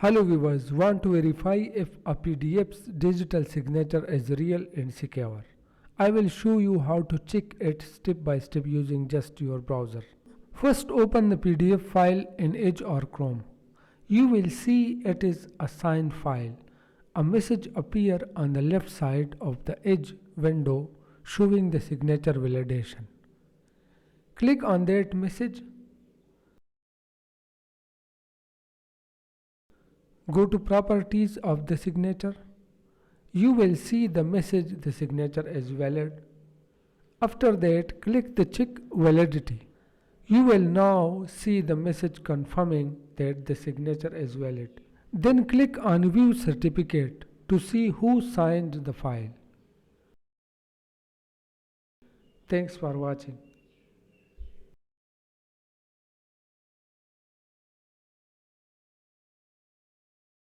Hello viewers, want to verify if a PDF's digital signature is real and secure. I will show you how to check it step by step using just your browser. First open the PDF file in Edge or Chrome. You will see it is a signed file. A message appears on the left side of the Edge window showing the signature validation. Click on that message. Go to Properties of the signature. You will see the message the signature is valid. After that, click the Check Validity. You will now see the message confirming that the signature is valid. Then click on View Certificate to see who signed the file. Thanks for watching.